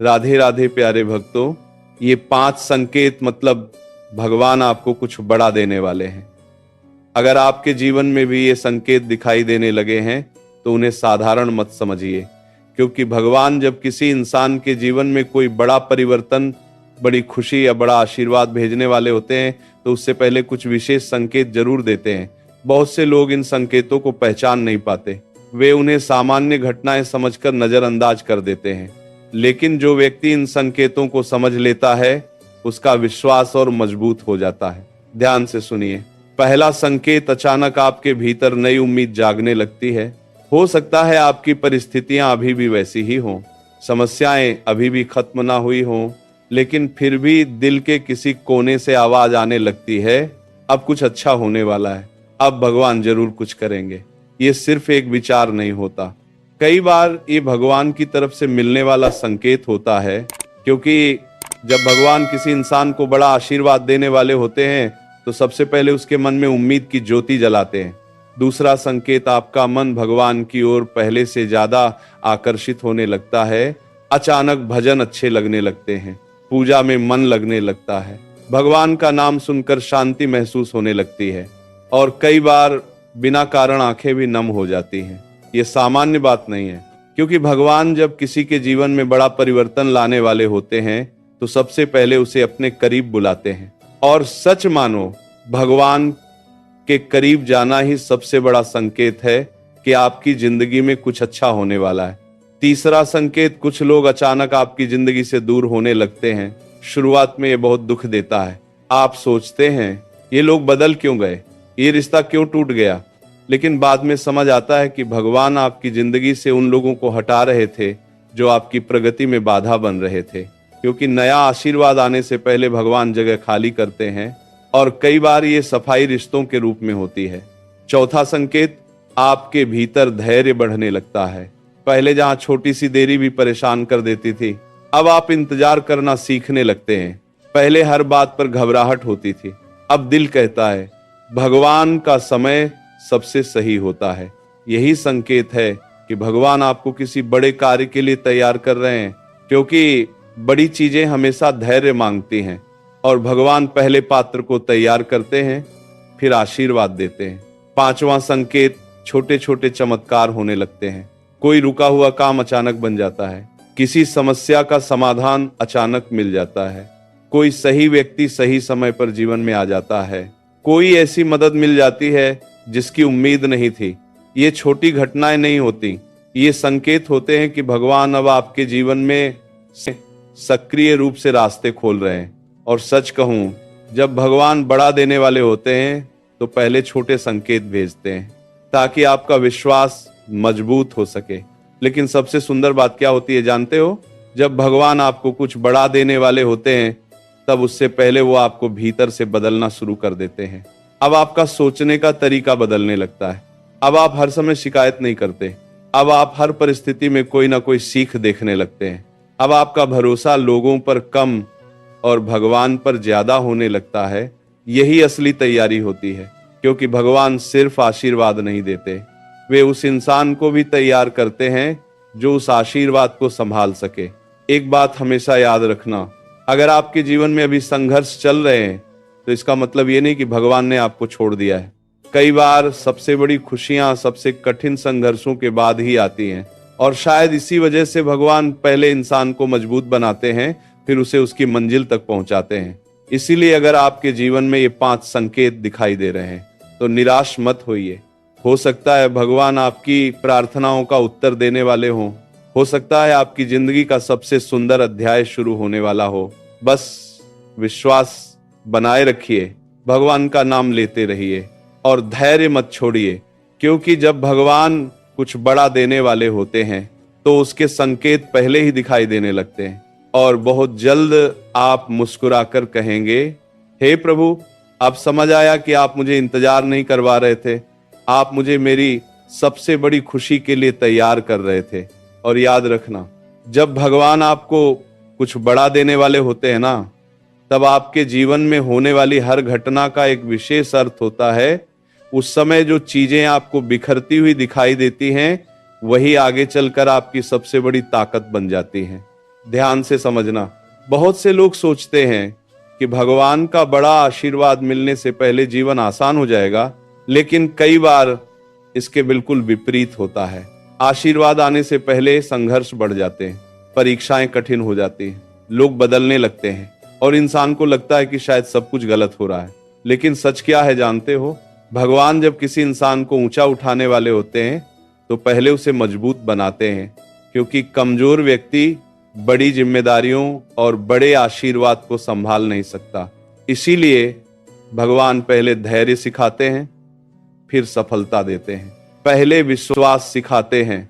राधे राधे प्यारे भक्तों, ये 5 संकेत मतलब भगवान आपको कुछ बड़ा देने वाले हैं। अगर आपके जीवन में भी ये संकेत दिखाई देने लगे हैं तो उन्हें साधारण मत समझिए, क्योंकि भगवान जब किसी इंसान के जीवन में कोई बड़ा परिवर्तन, बड़ी खुशी या बड़ा आशीर्वाद भेजने वाले होते हैं तो उससे पहले कुछ विशेष संकेत जरूर देते हैं। बहुत से लोग इन संकेतों को पहचान नहीं पाते, वे उन्हें सामान्य घटनाएं समझकर नजरअंदाज कर देते हैं। लेकिन जो व्यक्ति इन संकेतों को समझ लेता है उसका विश्वास और मजबूत हो जाता है। ध्यान से सुनिए। पहला संकेत, अचानक आपके भीतर नई उम्मीद जागने लगती है। हो सकता है आपकी परिस्थितियां अभी भी वैसी ही हों, समस्याएं अभी भी खत्म ना हुई हों, लेकिन फिर भी दिल के किसी कोने से आवाज आने लगती है, अब कुछ अच्छा होने वाला है, अब भगवान जरूर कुछ करेंगे। ये सिर्फ एक विचार नहीं होता, कई बार ये भगवान की तरफ से मिलने वाला संकेत होता है, क्योंकि जब भगवान किसी इंसान को बड़ा आशीर्वाद देने वाले होते हैं तो सबसे पहले उसके मन में उम्मीद की ज्योति जलाते हैं। दूसरा संकेत, आपका मन भगवान की ओर पहले से ज्यादा आकर्षित होने लगता है। अचानक भजन अच्छे लगने लगते हैं, पूजा में मन लगने लगता है, भगवान का नाम सुनकर शांति महसूस होने लगती है और कई बार बिना कारण आंखें भी नम हो जाती हैं। ये सामान्य बात नहीं है, क्योंकि भगवान जब किसी के जीवन में बड़ा परिवर्तन लाने वाले होते हैं तो सबसे पहले उसे अपने करीब बुलाते हैं। और सच मानो, भगवान के करीब जाना ही सबसे बड़ा संकेत है कि आपकी जिंदगी में कुछ अच्छा होने वाला है। तीसरा संकेत, कुछ लोग अचानक आपकी जिंदगी से दूर होने लगते हैं। शुरुआत में ये बहुत दुख देता है। आप सोचते हैं ये लोग बदल क्यों गए, ये रिश्ता क्यों टूट गया, लेकिन बाद में समझ आता है कि भगवान आपकी जिंदगी से उन लोगों को हटा रहे थे जो आपकी प्रगति में बाधा बन रहे थे। क्योंकि नया आशीर्वाद आने से पहले भगवान जगह खाली करते हैं और कई बार ये सफाई रिश्तों के रूप में होती है। चौथा संकेत, आपके भीतर धैर्य बढ़ने लगता है। पहले जहां छोटी सी देरी भी परेशान कर देती थी, अब आप इंतजार करना सीखने लगते हैं। पहले हर बात पर घबराहट होती थी, अब दिल कहता है भगवान का समय सबसे सही होता है। यही संकेत है कि भगवान आपको किसी बड़े कार्य के लिए तैयार कर रहे हैं, क्योंकि बड़ी चीजें हमेशा धैर्य मांगती हैं और भगवान पहले पात्र को तैयार करते हैं, फिर आशीर्वाद देते हैं। पांचवा संकेत, छोटे छोटे चमत्कार होने लगते हैं। कोई रुका हुआ काम अचानक बन जाता है, किसी समस्या का समाधान अचानक मिल जाता है, कोई सही व्यक्ति सही समय पर जीवन में आ जाता है, कोई ऐसी मदद मिल जाती है जिसकी उम्मीद नहीं थी। ये छोटी घटनाएं नहीं होती, ये संकेत होते हैं कि भगवान अब आपके जीवन में सक्रिय रूप से रास्ते खोल रहे हैं। और सच कहूं, जब भगवान बड़ा देने वाले होते हैं तो पहले छोटे संकेत भेजते हैं ताकि आपका विश्वास मजबूत हो सके। लेकिन सबसे सुंदर बात क्या होती है जानते हो? जब भगवान आपको कुछ बड़ा देने वाले होते हैं तब उससे पहले वो आपको भीतर से बदलना शुरू कर देते हैं। अब आपका सोचने का तरीका बदलने लगता है। अब आप हर समय शिकायत नहीं करते, अब आप हर परिस्थिति में कोई ना कोई सीख देखने लगते हैं। अब आपका भरोसा लोगों पर कम और भगवान पर ज्यादा होने लगता है। यही असली तैयारी होती है, क्योंकि भगवान सिर्फ आशीर्वाद नहीं देते, वे उस इंसान को भी तैयार करते हैं जो उस आशीर्वाद को संभाल सके। एक बात हमेशा याद रखना, अगर आपके जीवन में अभी संघर्ष चल रहे हैं तो इसका मतलब ये नहीं कि भगवान ने आपको छोड़ दिया है। कई बार सबसे बड़ी खुशियां सबसे कठिन संघर्षों के बाद ही आती हैं, और शायद इसी वजह से भगवान पहले इंसान को मजबूत बनाते हैं, फिर उसे उसकी मंजिल तक पहुंचाते हैं। इसीलिए अगर आपके जीवन में ये 5 संकेत दिखाई दे रहे हैं तो निराश मत होइए। हो सकता है भगवान आपकी प्रार्थनाओं का उत्तर देने वाले हों, हो सकता है आपकी जिंदगी का सबसे सुंदर अध्याय शुरू होने वाला हो। बस विश्वास बनाए रखिए, भगवान का नाम लेते रहिए और धैर्य मत छोड़िए, क्योंकि जब भगवान कुछ बड़ा देने वाले होते हैं तो उसके संकेत पहले ही दिखाई देने लगते हैं और बहुत जल्द आप मुस्कुराकर कहेंगे, हे प्रभु, अब समझ आया कि आप मुझे इंतजार नहीं करवा रहे थे, आप मुझे मेरी सबसे बड़ी खुशी के लिए तैयार कर रहे थे। और याद रखना, जब भगवान आपको कुछ बड़ा देने वाले होते हैं ना, तब आपके जीवन में होने वाली हर घटना का एक विशेष अर्थ होता है। उस समय जो चीजें आपको बिखरती हुई दिखाई देती हैं, वही आगे चलकर आपकी सबसे बड़ी ताकत बन जाती हैं। ध्यान से समझना। बहुत से लोग सोचते हैं कि भगवान का बड़ा आशीर्वाद मिलने से पहले जीवन आसान हो जाएगा, लेकिन कई बार इसके बिल्कुल विपरीत होता है। आशीर्वाद आने से पहले संघर्ष बढ़ जाते हैं, परीक्षाएं कठिन हो जाती हैं, लोग बदलने लगते हैं और इंसान को लगता है कि शायद सब कुछ गलत हो रहा है। लेकिन सच क्या है जानते हो? भगवान जब किसी इंसान को ऊंचा उठाने वाले होते हैं तो पहले उसे मजबूत बनाते हैं, क्योंकि कमजोर व्यक्ति बड़ी जिम्मेदारियों और बड़े आशीर्वाद को संभाल नहीं सकता। इसीलिए भगवान पहले धैर्य सिखाते हैं, फिर सफलता देते हैं। पहले विश्वास सिखाते हैं,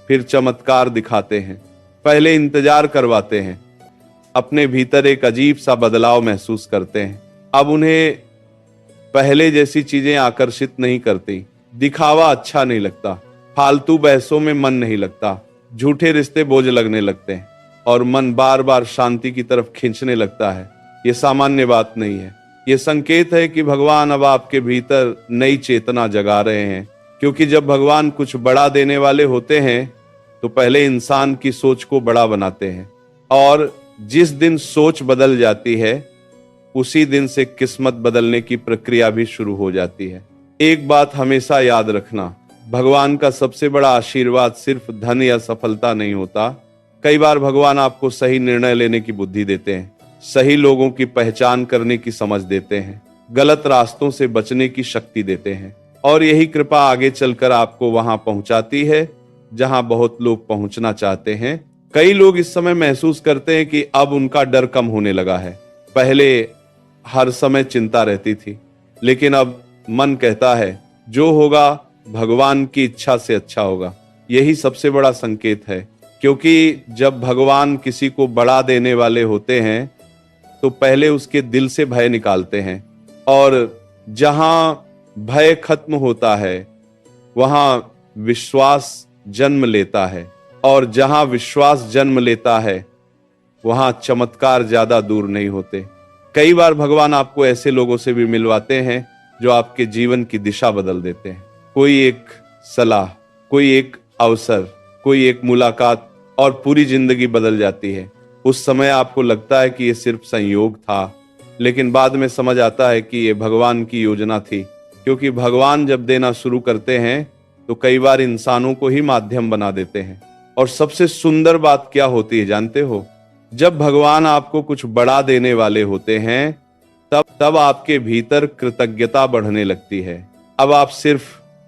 फिर चमत्कार दिखाते हैं। पहले इंतजार करवाते हैं, अपने भीतर एक अजीब सा बदलाव महसूस करते हैं। अब उन्हें पहले जैसी चीजें आकर्षित नहीं करती, दिखावा अच्छा नहीं लगता, फालतू बहसों में मन नहीं लगता, झूठे रिश्ते बोझ लगने लगते हैं और मन बार बार शांति की तरफ खींचने लगता है। ये सामान्य बात नहीं है, ये संकेत है कि भगवान अब आपके भीतर नई चेतना जगा रहे हैं। क्योंकि जब भगवान कुछ बड़ा देने वाले होते हैं तो पहले इंसान की सोच को बड़ा बनाते हैं, और जिस दिन सोच बदल जाती है उसी दिन से किस्मत बदलने की प्रक्रिया भी शुरू हो जाती है। एक बात हमेशा याद रखना, भगवान का सबसे बड़ा आशीर्वाद सिर्फ धन या सफलता नहीं होता। कई बार भगवान आपको सही निर्णय लेने की बुद्धि देते हैं, सही लोगों की पहचान करने की समझ देते हैं, गलत रास्तों से बचने की शक्ति देते हैं, और यही कृपा आगे चलकर आपको वहां पहुंचाती है जहां बहुत लोग पहुंचना चाहते हैं। कई लोग इस समय महसूस करते हैं कि अब उनका डर कम होने लगा है। पहले हर समय चिंता रहती थी, लेकिन अब मन कहता है जो होगा भगवान की इच्छा से अच्छा होगा। यही सबसे बड़ा संकेत है, क्योंकि जब भगवान किसी को बड़ा देने वाले होते हैं तो पहले उसके दिल से भय निकालते हैं, और जहां भय खत्म होता है वहां विश्वास जन्म लेता है, और जहां विश्वास जन्म लेता है वहां चमत्कार ज्यादा दूर नहीं होते। कई बार भगवान आपको ऐसे लोगों से भी मिलवाते हैं जो आपके जीवन की दिशा बदल देते हैं। कोई एक सलाह, कोई एक अवसर, कोई एक मुलाकात, और पूरी जिंदगी बदल जाती है। उस समय आपको लगता है कि ये सिर्फ संयोग था, लेकिन बाद में समझ आता है कि ये भगवान की योजना थी। क्योंकि भगवान जब देना शुरू करते हैं तो कई बार इंसानों को ही माध्यम बना देते हैं। और सबसे सुंदर बात क्या होती है जानते हो? जब भगवान आपको कुछ बड़ा देने वाले होते हैं तब आपके भीतर कृतज्ञता बढ़ने लगती है। अब आप सिर्फ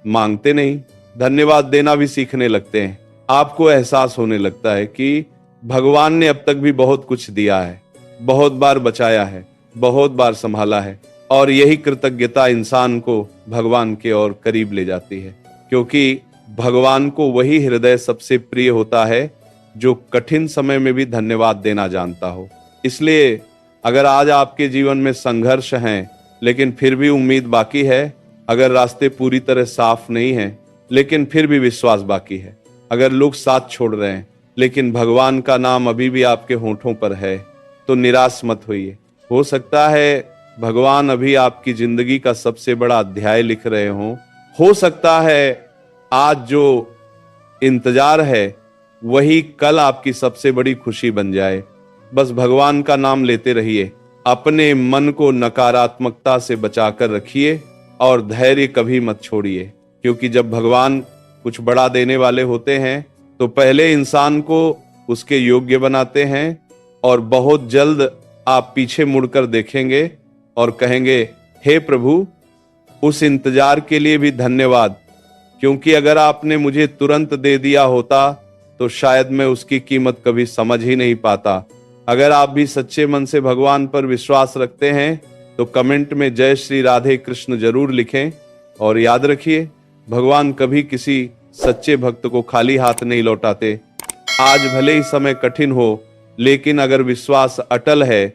मांगते नहीं, धन्यवाद देना भी सीखने लगते हैं। आपको एहसास होने लगता है कि भगवान ने अब तक भी बहुत कुछ दिया है, बहुत बार बचाया है, बहुत बार संभाला है, और यही कृतज्ञता इंसान को भगवान के और करीब ले जाती है। क्योंकि भगवान को वही हृदय सबसे प्रिय होता है जो कठिन समय में भी धन्यवाद देना जानता हो। इसलिए अगर आज आपके जीवन में संघर्ष हैं लेकिन फिर भी उम्मीद बाकी है, अगर रास्ते पूरी तरह साफ नहीं हैं लेकिन फिर भी विश्वास बाकी है, अगर लोग साथ छोड़ रहे हैं लेकिन भगवान का नाम अभी भी आपके होठों पर है, तो निराश मत होइए। हो सकता है भगवान अभी आपकी जिंदगी का सबसे बड़ा अध्याय लिख रहे हों। हो सकता है आज जो इंतजार है वही कल आपकी सबसे बड़ी खुशी बन जाए। बस भगवान का नाम लेते रहिए, अपने मन को नकारात्मकता से बचाकर रखिए और धैर्य कभी मत छोड़िए। क्योंकि जब भगवान कुछ बड़ा देने वाले होते हैं तो पहले इंसान को उसके योग्य बनाते हैं, और बहुत जल्द आप पीछे मुड़कर देखेंगे और कहेंगे, हे प्रभु, उस इंतजार के लिए भी धन्यवाद, क्योंकि अगर आपने मुझे तुरंत दे दिया होता तो शायद मैं उसकी कीमत कभी समझ ही नहीं पाता। अगर आप भी सच्चे मन से भगवान पर विश्वास रखते हैं तो कमेंट में जय श्री राधे कृष्ण जरूर लिखें, और याद रखिए भगवान कभी किसी सच्चे भक्त को खाली हाथ नहीं लौटाते। आज भले ही समय कठिन हो, लेकिन अगर विश्वास अटल है